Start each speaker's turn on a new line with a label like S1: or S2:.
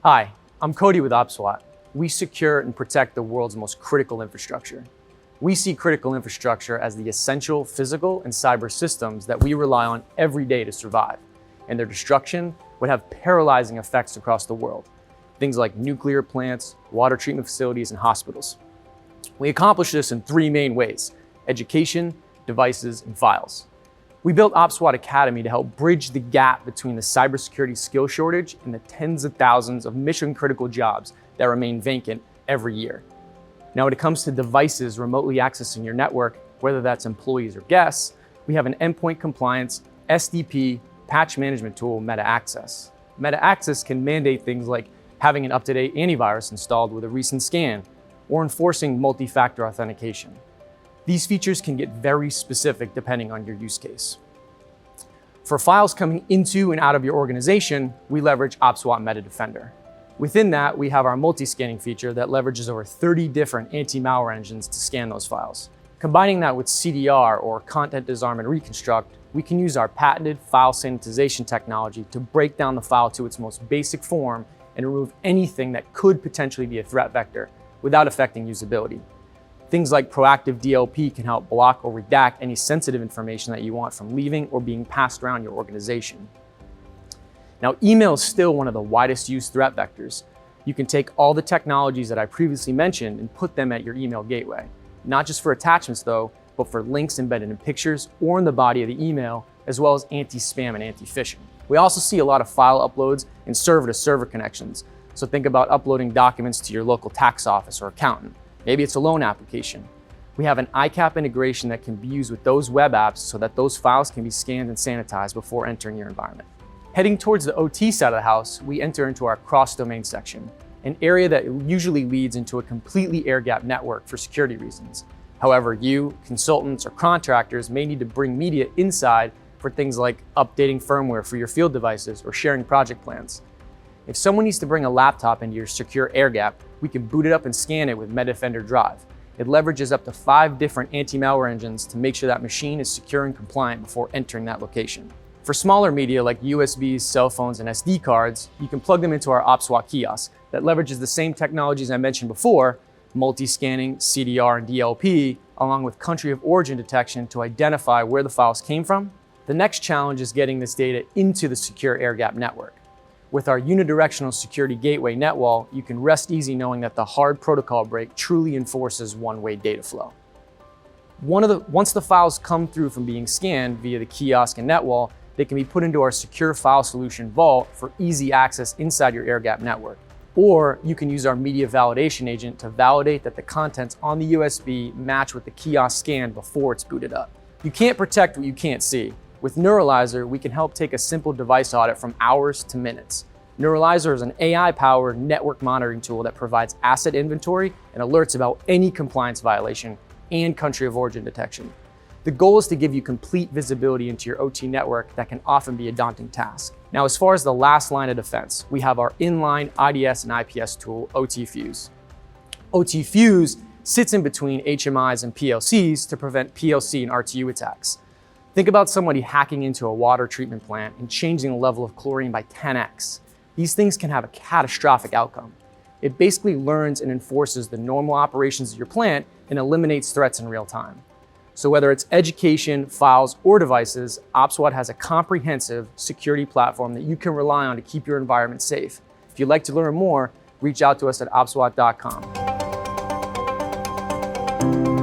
S1: Hi, I'm Cody with OPSWAT. We secure and protect the world's most critical infrastructure. We see critical infrastructure as the essential physical and cyber systems that we rely on every day to survive, and their destruction would have paralyzing effects across the world. Things like nuclear plants, water treatment facilities, and hospitals. We accomplish this in three main ways: education, devices, and files. We built OPSWAT Academy to help bridge the gap between the cybersecurity skill shortage and the tens of thousands of mission-critical jobs that remain vacant every year. Now, when it comes to devices remotely accessing your network, whether that's employees or guests, we have an endpoint compliance, SDP, patch management tool, Meta Access. Meta Access can mandate things like having an up-to-date antivirus installed with a recent scan, or enforcing multi-factor authentication. These features can get very specific depending on your use case. For files coming into and out of your organization, we leverage OPSWAT Meta Defender. Within that, we have our multi-scanning feature that leverages over 30 different anti-malware engines to scan those files. Combining that with CDR, or Content Disarm and Reconstruct, we can use our patented file sanitization technology to break down the file to its most basic form and remove anything that could potentially be a threat vector without affecting usability. Things like proactive DLP can help block or redact any sensitive information that you want from leaving or being passed around your organization. Now, email is still one of the widest used threat vectors. You can take all the technologies that I previously mentioned and put them at your email gateway. Not just for attachments though, but for links embedded in pictures or in the body of the email, as well as anti-spam and anti-phishing. We also see a lot of file uploads and server-to-server connections. So think about uploading documents to your local tax office or accountant. Maybe it's a loan application. We have an ICAP integration that can be used with those web apps so that those files can be scanned and sanitized before entering your environment. Heading towards the OT side of the house, we enter into our cross-domain section, an area that usually leads into a completely air-gapped network for security reasons. However, you, consultants, or contractors may need to bring media inside for things like updating firmware for your field devices or sharing project plans. If someone needs to bring a laptop into your secure air gap, we can boot it up and scan it with Metadefender Drive. It leverages up to 5 different anti-malware engines to make sure that machine is secure and compliant before entering that location. For smaller media like USBs, cell phones, and SD cards, you can plug them into our OPSWAT kiosk that leverages the same technologies I mentioned before, multi-scanning, CDR, and DLP, along with country of origin detection to identify where the files came from. The next challenge is getting this data into the secure air-gapped network. With our unidirectional security gateway NetWall, you can rest easy knowing that the hard protocol break truly enforces one-way data flow. Once the files come through from being scanned via the kiosk and NetWall, they can be put into our secure file solution vault for easy access inside your air-gapped network. Or you can use our media validation agent to validate that the contents on the USB match with the kiosk scan before it's booted up. You can't protect what you can't see. With Neuralizer, we can help take a simple device audit from hours to minutes. Neuralizer is an AI-powered network monitoring tool that provides asset inventory and alerts about any compliance violation and country of origin detection. The goal is to give you complete visibility into your OT network that can often be a daunting task. Now, as far as the last line of defense, we have our inline IDS and IPS tool, OT Fuse. OT Fuse sits in between HMIs and PLCs to prevent PLC and RTU attacks. Think about somebody hacking into a water treatment plant and changing the level of chlorine by 10x. These things can have a catastrophic outcome. It basically learns and enforces the normal operations of your plant and eliminates threats in real time. So whether it's education, files, or devices, OPSWAT has a comprehensive security platform that you can rely on to keep your environment safe. If you'd like to learn more, reach out to us at opswat.com.